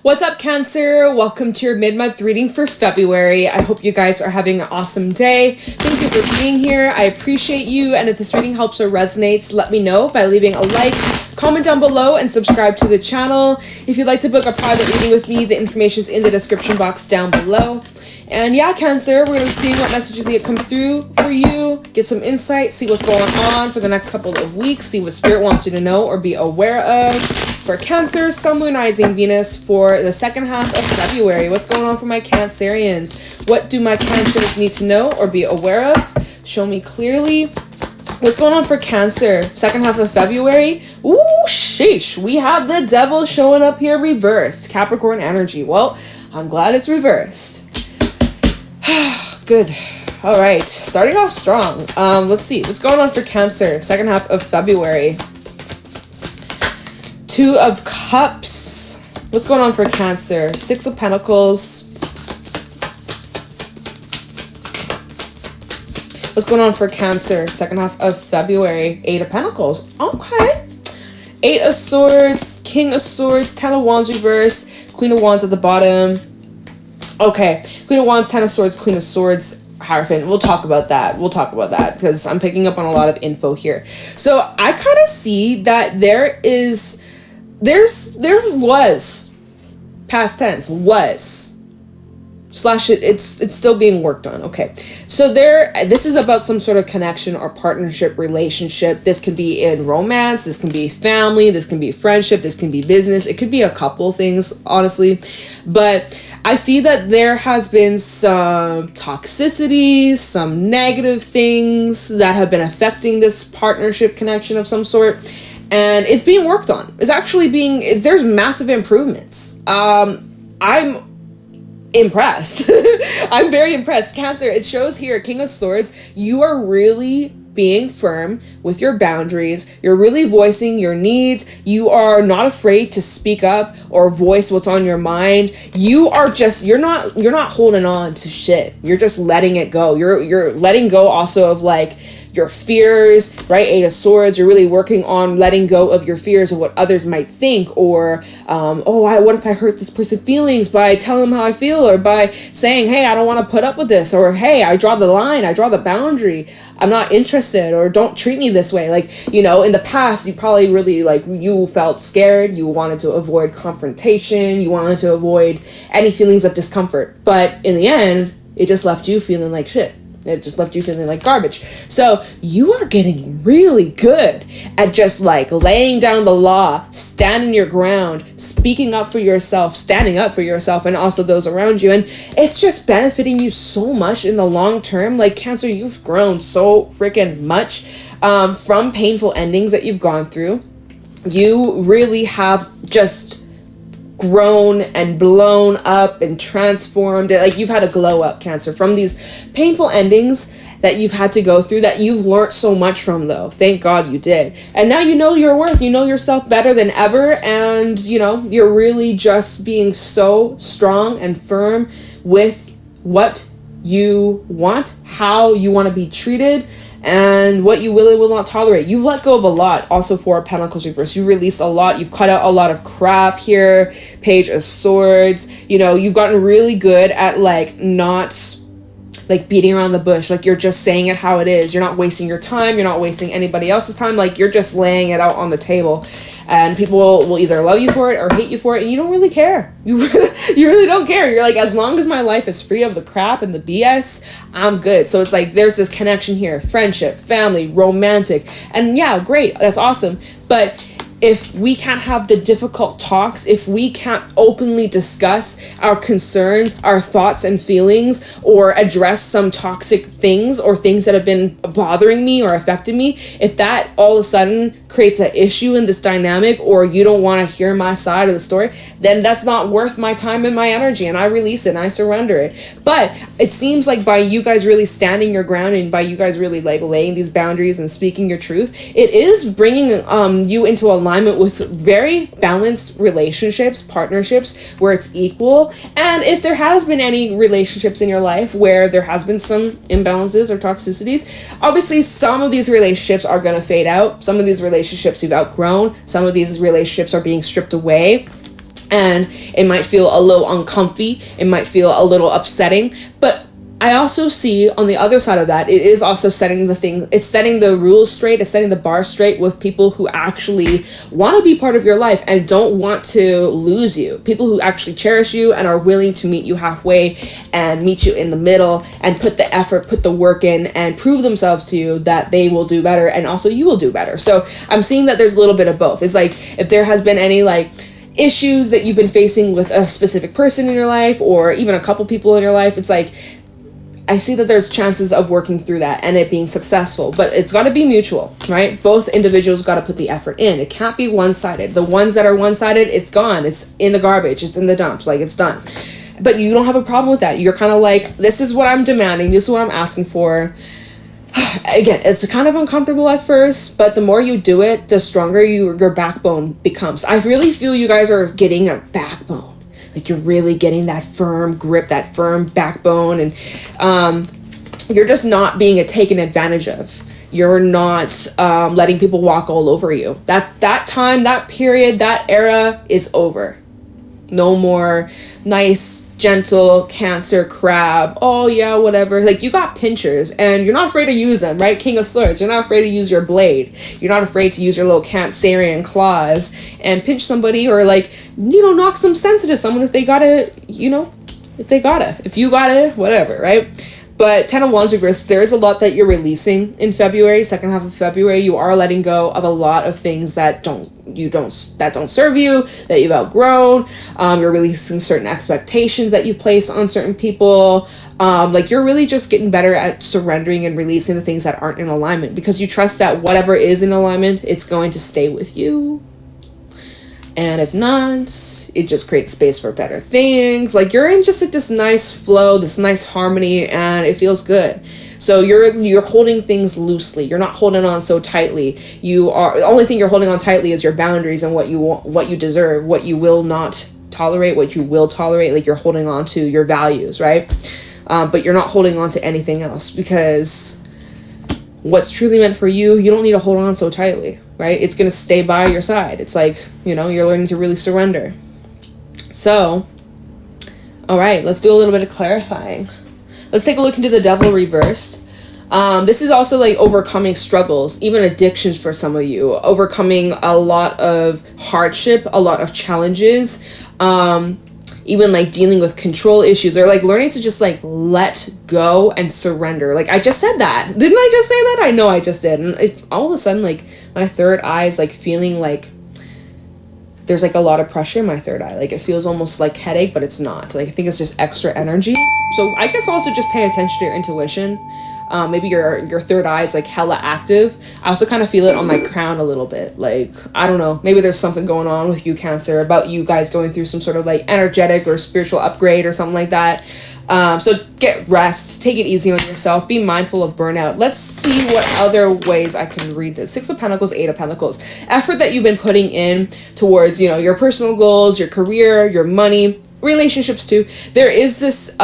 What's up, Cancer? Welcome to your mid-month reading for February. I hope you guys are having an awesome day. Thank you for being here. I appreciate you. And if this reading helps or resonates, let me know by leaving a like, comment down below, and subscribe to the channel. If you'd like to book a private reading with me, the information's in the description box down below. And yeah, Cancer, we're going to see what messages need to come through for you, get some insight, see what's going on for the next couple of weeks, see what Spirit wants you to know or be aware of. For Cancer, Sun, Moon, Rising, Venus for the second half of February. What's going on for my Cancerians? What do my Cancers need to know or be aware of? Show me clearly. What's going on for Cancer? Second half of February? Ooh, sheesh. We have the Devil showing up here reversed. Capricorn energy. Well, I'm glad it's reversed. Good. All right. Starting off strong. Let's see. What's going on for Cancer? Second half of February. Two of Cups. What's going on for Cancer? Six of Pentacles. What's going on for Cancer? Second half of February. Eight of Pentacles. Okay. Eight of Swords. King of Swords. Ten of Wands reverse. Queen of Wands at the bottom. Okay. Queen of Wands, Ten of Swords, Queen of Swords, Hierophant. We'll talk about that. Because I'm picking up on a lot of info here. So I kind of see that there was, past tense, was, slash it's still being worked on. Okay. So this is about some sort of connection or partnership relationship. This can be in romance, this can be family, this can be friendship, this can be business. It could be a couple things, honestly. But I see that there has been some toxicities, some negative things that have been affecting this partnership connection of some sort. And it's being worked on. There's massive improvements. I'm impressed. I'm very impressed. Cancer, it shows here, King of Swords, you are really being firm with your boundaries. You're really voicing your needs. You are not afraid to speak up or voice what's on your mind. You're not holding on to shit. You're just letting it go. You're letting go also of like your fears, right? Eight of Swords, you're really working on letting go of your fears of what others might think, or what if I hurt this person's feelings by telling them how I feel, or by saying, hey, I don't want to put up with this, or hey, I draw the line, I draw the boundary, I'm not interested, or don't treat me this way. Like, in the past, you probably really, you felt scared, you wanted to avoid confrontation, you wanted to avoid any feelings of discomfort, but in the end, it just left you feeling like shit. It just left you feeling like garbage. So you are getting really good at just laying down the law, standing your ground, speaking up for yourself, standing up for yourself and also those around you. And it's just benefiting you so much in the long term. Like, Cancer, you've grown so freaking much from painful endings that you've gone through. You really have just grown and blown up and transformed. You've had a glow up, Cancer, from these painful endings that you've had to go through, that you've learned so much from, though. Thank God you did. And now you know your worth. You know yourself better than ever. And, you're really just being so strong and firm with what you want, how you want to be treated, and what you will and will not tolerate. You've let go of a lot. Also, Four of Pentacles reverse. You've released a lot. You've cut out a lot of crap here. Page of Swords. You've gotten really good at not beating around the bush. You're just saying it how it is. You're not wasting your time. You're not wasting anybody else's time. You're just laying it out on the table. And people will either love you for it or hate you for it, and you don't really care. You really don't care. You're as long as my life is free of the crap and the BS, I'm good. So it's there's this connection here. Friendship, family, romantic. And yeah, great. That's awesome. But if we can't have the difficult talks, if we can't openly discuss our concerns, our thoughts and feelings, or address some toxic things or things that have been bothering me or affecting me, if that all of a sudden creates an issue in this dynamic, or you don't want to hear my side of the story, then that's not worth my time and my energy, and I release it and I surrender it. But it seems like by you guys really standing your ground, and by you guys really laying these boundaries and speaking your truth, it is bringing you into alignment with very balanced relationships, partnerships where it's equal. And if there has been any relationships in your life where there has been some imbalances or toxicities, obviously some of these relationships are going to fade out. Some of these relationships you've outgrown. Some of these relationships are being stripped away. and it might feel a little uncomfy, it might feel a little upsetting, but I also see on the other side of that, it is also setting the rules straight, it's setting the bar straight with people who actually want to be part of your life and don't want to lose you. People who actually cherish you and are willing to meet you halfway and meet you in the middle and put the effort, put the work in, and prove themselves to you that they will do better and also you will do better. So I'm seeing that there's a little bit of both. It's like, if there has been any like issues that you've been facing with a specific person in your life or even a couple people in your life, it's like, I see that there's chances of working through that and it being successful, but it's got to be mutual, right? Both individuals got to put the effort in. It can't be one-sided. The ones that are one-sided, it's gone. It's in the garbage. It's in the dumps. Like, it's done. But you don't have a problem with that. You're kind of like, this is what I'm demanding. This is what I'm asking for. Again, it's kind of uncomfortable at first, but the more you do it, the stronger your backbone becomes. I really feel you guys are getting a backbone. Like, you're really getting that firm grip, that firm backbone, and you're just not being taken advantage of. You're not letting people walk all over you. That time, that period, that era is over. No more nice, gentle Cancer crab. Oh yeah, whatever. Like, you got pinchers and you're not afraid to use them, right? King of Swords. You're not afraid to use your blade. You're not afraid to use your little Cancerian claws and pinch somebody, or like, knock some sense into someone if they gotta, if you gotta, whatever, right? But 10 of Wands reverse, there is a lot that you're releasing in February, second half of February. You are letting go of a lot of things that don't serve you, that you've outgrown. You're releasing certain expectations that you place on certain people. Like, you're really just getting better at surrendering and releasing the things that aren't in alignment, because you trust that whatever is in alignment, it's going to stay with you. And if not, it just creates space for better things. Like, you're in just like this nice flow, this nice harmony, and it feels good. So you're holding things loosely. You're not holding on so tightly. The only thing you're holding on tightly is your boundaries and what you want, what you deserve, what you will not tolerate, what you will tolerate. Like, you're holding on to your values, right? But you're not holding on to anything else, because what's truly meant for you, you don't need to hold on so tightly, right? It's going to stay by your side. It's like, you're learning to really surrender. So, all right, let's do a little bit of clarifying. Let's take a look into the Devil reversed. This is also like overcoming struggles, even addictions for some of you, overcoming a lot of hardship, a lot of challenges, even like dealing with control issues, or like learning to just like let go and surrender. Like, I just said that. Didn't I just say that? I know I just did. And all of a sudden, like, my third eye is like feeling like there's like a lot of pressure in my third eye. Like, it feels almost like headache, but it's not. Like, I think it's just extra energy. So I guess also just pay attention to your intuition. Maybe your third eye is like hella active. I also kind of feel it on my crown a little bit. Like, I don't know, maybe there's something going on with you, Cancer, about you guys going through some sort of like energetic or spiritual upgrade or something like that. So get rest, take it easy on yourself, be mindful of burnout. Let's see what other ways I can read this. 6 of Pentacles, 8 of Pentacles. Effort that you've been putting in towards, your personal goals, your career, your money, relationships too. There is this,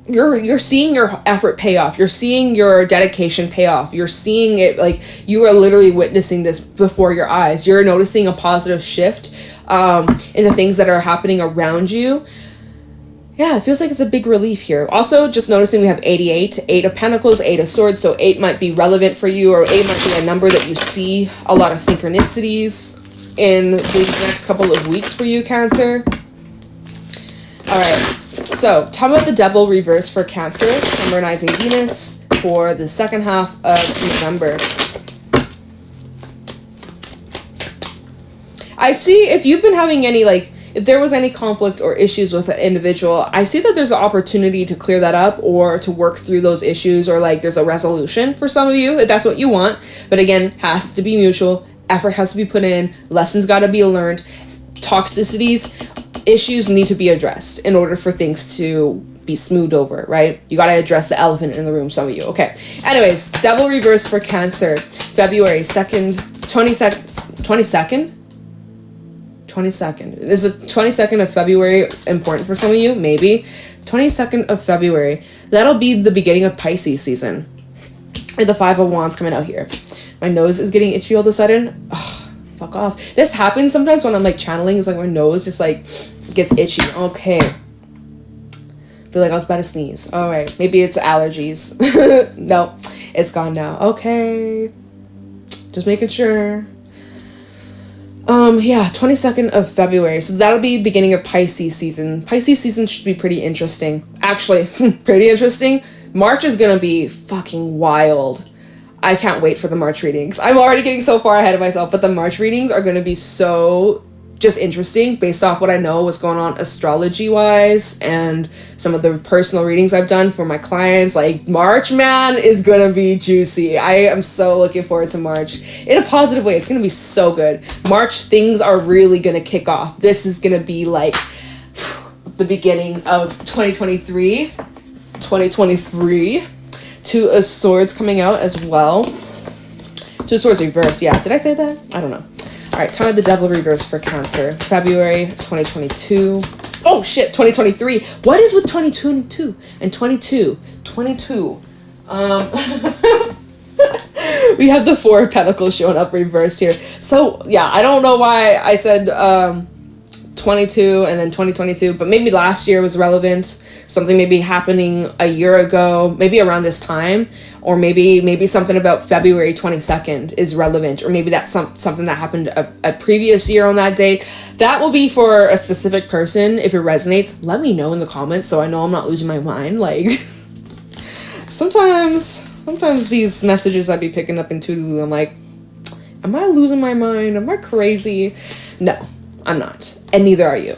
you're seeing your effort pay off. You're seeing your dedication pay off. You're seeing it, like, you are literally witnessing this before your eyes. You're noticing a positive shift in the things that are happening around you. Yeah, it feels like it's a big relief here. Also, just noticing we have 88, 8 of Pentacles, 8 of Swords. So 8 might be relevant for you, or 8 might be a number that you see a lot of synchronicities in these next couple of weeks for you, Cancer. All right. So, tell me about the Devil reverse for Cancer, Sun, Rising, Venus, for the second half of November. I see if you've been having any, like, if there was any conflict or issues with an individual, I see that there's an opportunity to clear that up or to work through those issues, or like there's a resolution for some of you, if that's what you want. But again, has to be mutual. Effort has to be put in. Lessons got to be learned. Toxicities, issues need to be addressed in order for things to be smoothed over, right? You got to address the elephant in the room, some of you. Okay. Anyways, Devil reverse for Cancer, February 2nd, 22nd? 22nd. Is the 22nd of February important for some of you? Maybe. 22nd of February. That'll be the beginning of Pisces season. Or the 5 of Wands coming out here. My nose is getting itchy all of a sudden. Ugh. fuck off. This happens sometimes when I'm like channeling. It's like my nose just like gets itchy. Okay. Feel like I was about to sneeze. All right. Maybe it's allergies. No, it's gone now. Okay. Just making sure. Yeah, 22nd of February. So that'll be beginning of Pisces season. Pisces season should be pretty interesting. Actually, pretty interesting. March is gonna be fucking wild. I can't wait for the March readings. I'm already getting so far ahead of myself, but the March readings are gonna be so just interesting based off what I know what's going on astrology wise and some of the personal readings I've done for my clients. Like March, man, is gonna be juicy. I am so looking forward to March in a positive way. It's gonna be so good. March, things are really gonna kick off. This is gonna be like the beginning of 2023. Two of Swords coming out as well. Two of Swords reverse. Yeah, did I say that? I don't know. All right, Time of the Devil reverse for Cancer, February 2022. Oh shit, 2023. What is with 2022 and 22? 22. We have the Four of Pentacles showing up reverse here. So yeah, I don't know why I said 22 and then 2022, but maybe last year was relevant. Something maybe happening a year ago, maybe around this time, or maybe something about February 22nd is relevant, or maybe that's something that happened a previous year on that date. That will be for a specific person. If it resonates, let me know in the comments so I know I'm not losing my mind. Like sometimes these messages I'd be picking up in Toodaloo, I'm like, am I losing my mind? Am I crazy? No, I'm not, and neither are you.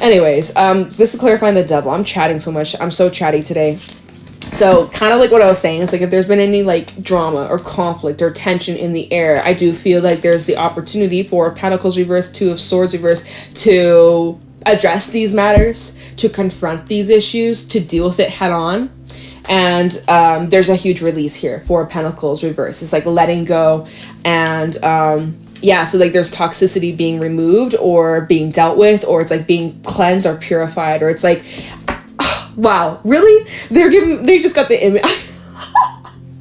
Anyways, this is clarifying the devil. I'm chatting so much. I'm so chatty today. So kind of like what I was saying, it's like if there's been any like drama or conflict or tension in the air, I do feel like there's the opportunity for Pentacles reverse, Two of Swords reverse to address these matters, to confront these issues, to deal with it head on. And there's a huge release here for Pentacles reverse. It's like letting go and yeah, so like there's toxicity being removed or being dealt with, or it's like being cleansed or purified, or it's like, oh, wow, really? They just got the image.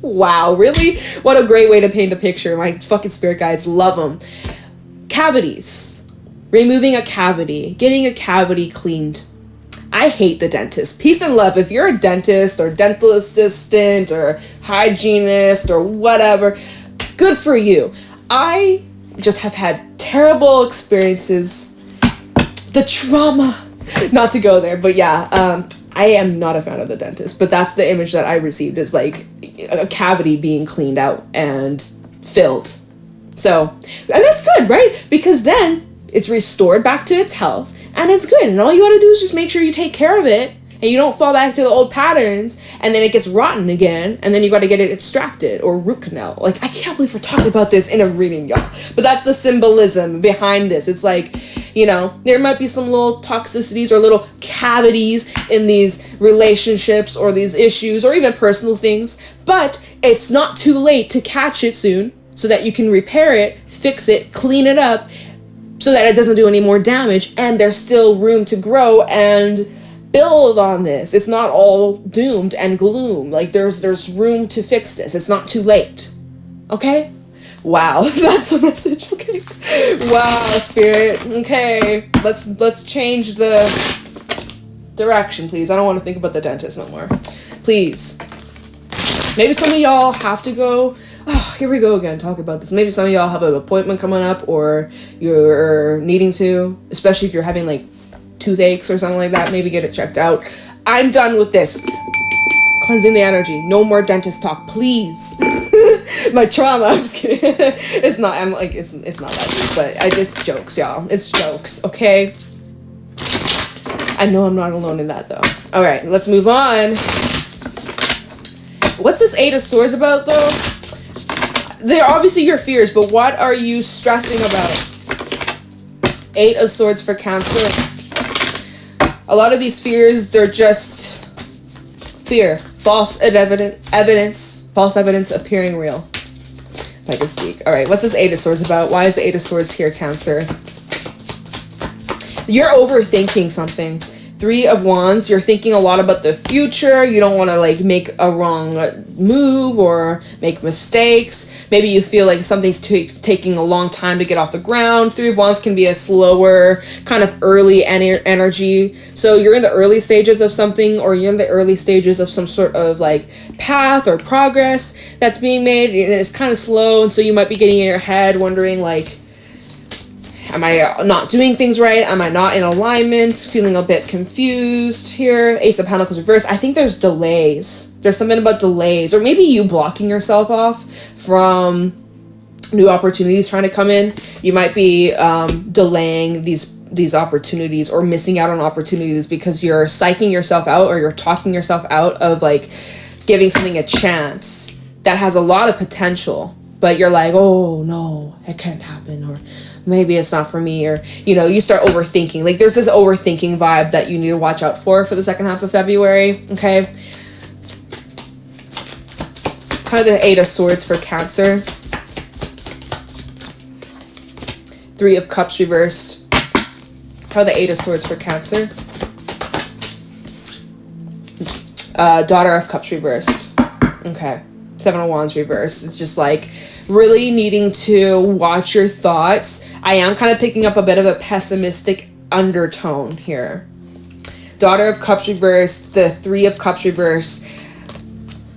Wow, really? What a great way to paint the picture. My fucking spirit guides love them. Cavities. Removing a cavity. Getting a cavity cleaned. I hate the dentist. Peace and love. If you're a dentist or dental assistant or hygienist or whatever, good for you. I just have had terrible experiences. The trauma. Not to go there, but yeah, I am not a fan of the dentist, but that's the image that I received, is like a cavity being cleaned out and filled. So, and that's good, right? Because then it's restored back to its health and it's good. And all you gotta do is just make sure you take care of it and you don't fall back to the old patterns, and then it gets rotten again, and then you got to get it extracted or root canal. Like, I can't believe we're talking about this in a reading, y'all. But that's the symbolism behind this. It's like, you know, there might be some little toxicities or little cavities in these relationships or these issues or even personal things, but it's not too late to catch it soon so that you can repair it, fix it, clean it up so that it doesn't do any more damage, and there's still room to grow and build on this. It's not all doomed and gloom. Like there's room to fix this. It's not too late. Okay? Wow, that's the message. Okay. Wow, spirit. Okay. Let's change the direction, please. I don't want to think about the dentist no more. Please. Maybe some of y'all have to go. Oh, here we go again, talking about this. Maybe some of y'all have an appointment coming up, or you're needing to, especially if you're having like toothaches or something like that. Maybe get it checked out. I'm done with this. Cleansing the energy. No more dentist talk, please. My trauma. I'm just kidding. It's not. I'm like it's not that deep, but I just jokes, y'all. It's jokes, okay? I know I'm not alone in that though. All right, let's move on. What's this Eight of Swords about though? They're obviously your fears, but what are you stressing about? Eight of Swords for Cancer. A lot of these fears, they're just fear. False evidence appearing real. If I can speak. All right, what's this Eight of Swords about? Why is the Eight of Swords here, Cancer? You're overthinking something. Three of Wands, you're thinking a lot about the future. You don't want to like make a wrong move or make mistakes. Maybe you feel like something's taking a long time to get off the ground. Three of Wands can be a slower, kind of early energy. So you're in the early stages of something, or you're in the early stages of some sort of like path or progress that's being made, and it's kind of slow. And so you might be getting in your head wondering like, am I not doing things right? Am I not in alignment? Feeling a bit confused here. Ace of Pentacles reverse. I think there's delays. There's something about delays, or maybe you blocking yourself off from new opportunities trying to come in. You might be delaying these opportunities, or missing out on opportunities because you're psyching yourself out, or you're talking yourself out of like giving something a chance that has a lot of potential, but you're like, oh no, it can't happen, or maybe it's not for me, or you start overthinking. Like there's this overthinking vibe that you need to watch out for the second half of February. Okay, kind of the Eight of Swords for Cancer. Three of Cups reversed. How the Eight of Swords for Cancer. Daughter of Cups reversed. Okay, Seven of Wands reversed. It's just like really needing to watch your thoughts. I am kind of picking up a bit of a pessimistic undertone here. Daughter of Cups reversed, the Three of Cups reversed,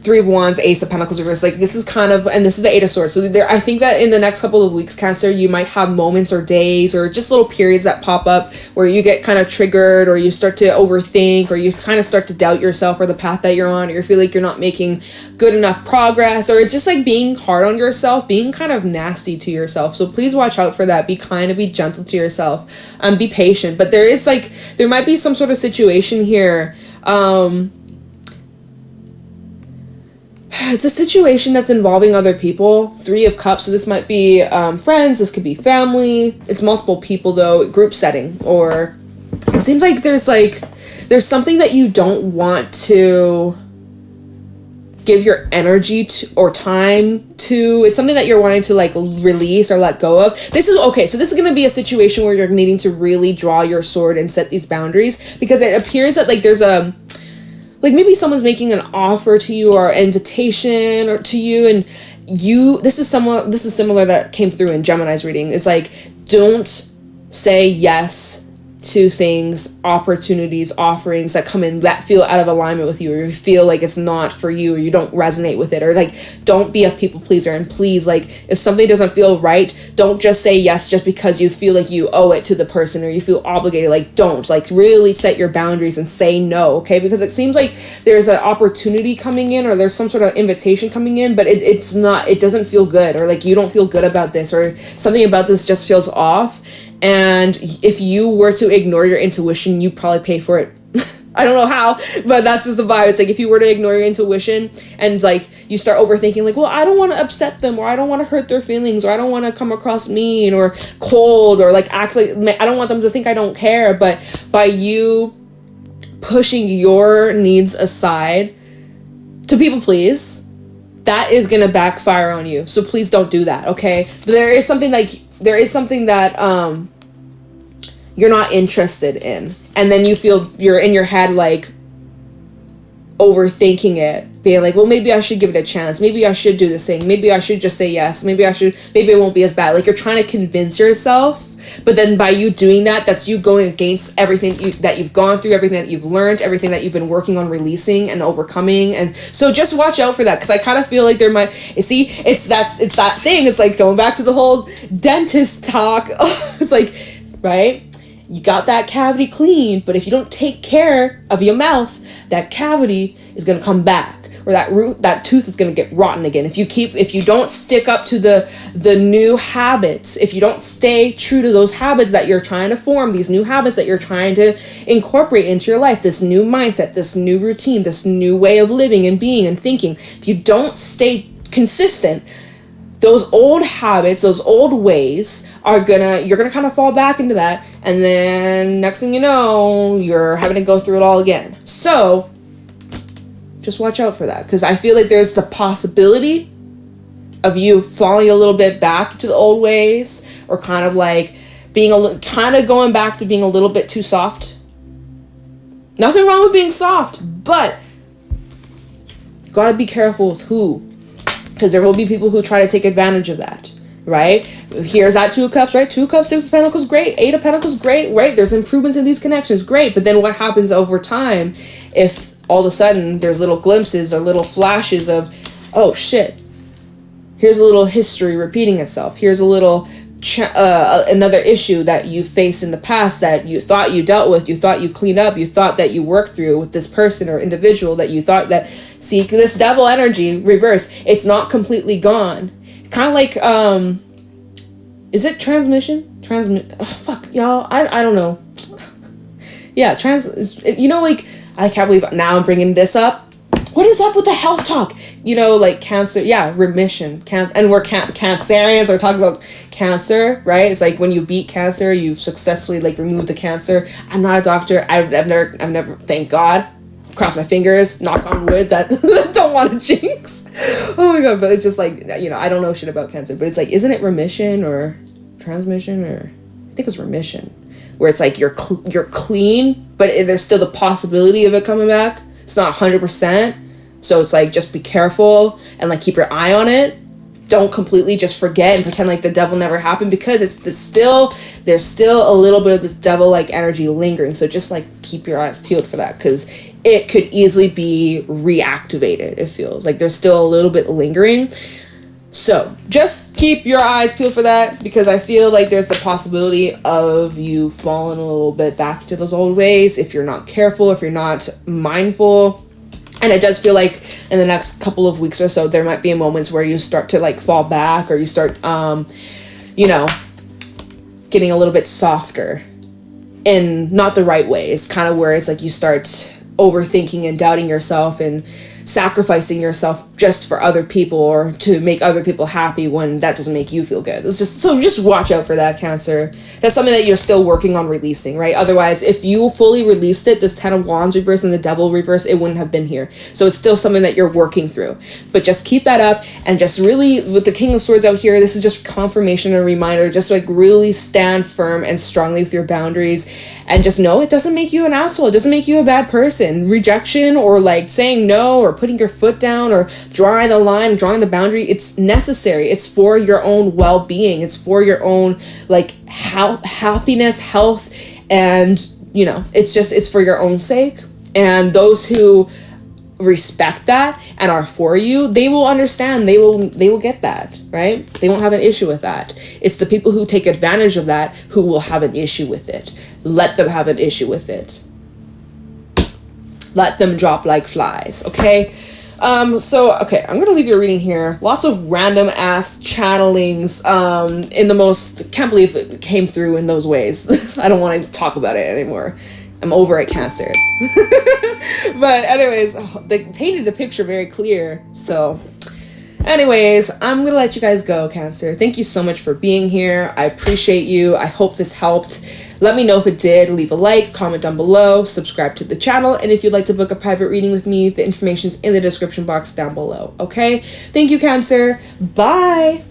Three of Wands, Ace of Pentacles reversed. Like this is kind of, and this is the Eight of Swords. So I think that in the next couple of weeks, Cancer, you might have moments or days or just little periods that pop up where you get kind of triggered, or you start to overthink, or you kind of start to doubt yourself or the path that you're on, or you feel like you're not making good enough progress, or it's just like being hard on yourself, being kind of nasty to yourself. So please watch out for that. Be kind and be gentle to yourself, and be patient. But there might be some sort of situation here. It's a situation that's involving other people. Three of Cups, so this might be friends, this could be family. It's multiple people though, group setting, or it seems like there's something that you don't want to give your energy to or time to. It's something that you're wanting to like release or let go of. This is going to be a situation where you're needing to really draw your sword and set these boundaries, because it appears that like there's a like maybe someone's making an offer to you or invitation or to you, and this is similar that came through in Gemini's reading. It's like, don't say yes to things, opportunities, offerings that come in that feel out of alignment with you, or you feel like it's not for you, or you don't resonate with it, or like don't be a people pleaser. And please, like if something doesn't feel right, don't just say yes just because you feel like you owe it to the person or you feel obligated. Like don't, like really set your boundaries and say no, okay? Because it seems like there's an opportunity coming in, or there's some sort of invitation coming in, but it doesn't feel good, or like you don't feel good about this, or something about this just feels off. And if you were to ignore your intuition, you probably pay for it. I don't know how, but that's just the vibe. It's like if you were to ignore your intuition and like you start overthinking, like, well, I don't want to upset them, or I don't want to hurt their feelings, or I don't want to come across mean or cold, or like act like I don't want them to think I don't care. But by you pushing your needs aside to people please, that is going to backfire on you. So please don't do that, okay? But there is something that you're not interested in, and then you feel you're in your head like overthinking it, being like, well, maybe I should give it a chance, maybe I should do this thing, maybe I should just say yes, maybe it won't be as bad. Like you're trying to convince yourself, but then by you doing that, that's you going against everything that you've gone through, everything that you've learned, everything that you've been working on releasing and overcoming. And so just watch out for that, because I kind of feel like there might, it's that thing. It's like going back to the whole dentist talk. It's like, right? You got that cavity clean, but if you don't take care of your mouth, that cavity is going to come back, or that tooth is going to get rotten again. If you don't stick up to the new habits, if you don't stay true to those habits that you're trying to form, these new habits that you're trying to incorporate into your life, this new mindset, this new routine, this new way of living and being and thinking, if you don't stay consistent, those old habits, those old ways you're gonna kind of fall back into that, and then next thing you know, you're having to go through it all again. So just watch out for that, because I feel like there's the possibility of you falling a little bit back to the old ways, or kind of like going back to being a little bit too soft. Nothing wrong with being soft, but gotta be careful with who, because there will be people who try to take advantage of that, right? Here's that 2 of Cups, right? 2 of Cups, 6 of Pentacles, great. 8 of Pentacles, great, right? There's improvements in these connections, great. But then what happens over time if all of a sudden there's little glimpses or little flashes of, oh shit, here's a little history repeating itself. Here's a little another issue that you faced in the past that you thought you dealt with, you thought you cleaned up, you thought that you worked through with this person or individual that you thought that, see, this devil energy reverse, it's not completely gone. Kind of like, is it transmission? Fuck, y'all, I don't know. Yeah, you know, like, I can't believe now I'm bringing this up. What is up with the health talk? You know, like cancer, yeah, remission. And we're Cancerians are talking about cancer, right? It's like when you beat cancer, you've successfully like removed the cancer. I'm not a doctor. I've never, thank God, cross my fingers, knock on wood, that don't want to jinx. Oh my God, but it's just like, you know, I don't know shit about cancer, but it's like, isn't it remission or transmission, or I think it's remission, where it's like you're clean, but there's still the possibility of it coming back. It's not 100%. So it's like, just be careful and like keep your eye on it. Don't completely just forget and pretend like the devil never happened, because there's still a little bit of this devil like energy lingering. So just like keep your eyes peeled for that, because it could easily be reactivated. It feels like there's still a little bit lingering. So just keep your eyes peeled for that, because I feel like there's the possibility of you falling a little bit back into those old ways if you're not careful, if you're not mindful. And it does feel like in the next couple of weeks or so, there might be moments where you start to like fall back, or you start, you know, getting a little bit softer in not the right ways, kind of where it's like you start overthinking and doubting yourself and sacrificing yourself just for other people or to make other people happy when that doesn't make you feel good. It's just watch out for that, Cancer. That's something that you're still working on releasing, right? Otherwise, if you fully released it, this 10 of Wands reverse and the Devil reverse, it wouldn't have been here. So it's still something that you're working through. But just keep that up, and just really, with the King of Swords out here, this is just confirmation and reminder, just like really stand firm and strongly with your boundaries, and just know it doesn't make you an asshole. It doesn't make you a bad person. Rejection or like saying no or putting your foot down or drawing the line, drawing the boundary, it's necessary. It's for your own well-being. It's for your own like happiness, health, and you know, it's for your own sake. And those who respect that and are for you, they will understand. They will get that, right? They won't have an issue with that. It's the people who take advantage of that who will have an issue with it. Let them have an issue with it. Let them drop like flies, okay? Okay, I'm gonna leave you a reading here. Lots of random ass channelings, in the most, can't believe it came through in those ways. I don't want to talk about it anymore. I'm over it, Cancer. But anyways, they painted the picture very clear. So anyways, I'm gonna let you guys go, Cancer. Thank you so much for being here. I appreciate you. I hope this helped. Let me know if it did. Leave a like, comment down below, subscribe to the channel, and if you'd like to book a private reading with me, the information's in the description box down below, okay? Thank you, Cancer. Bye!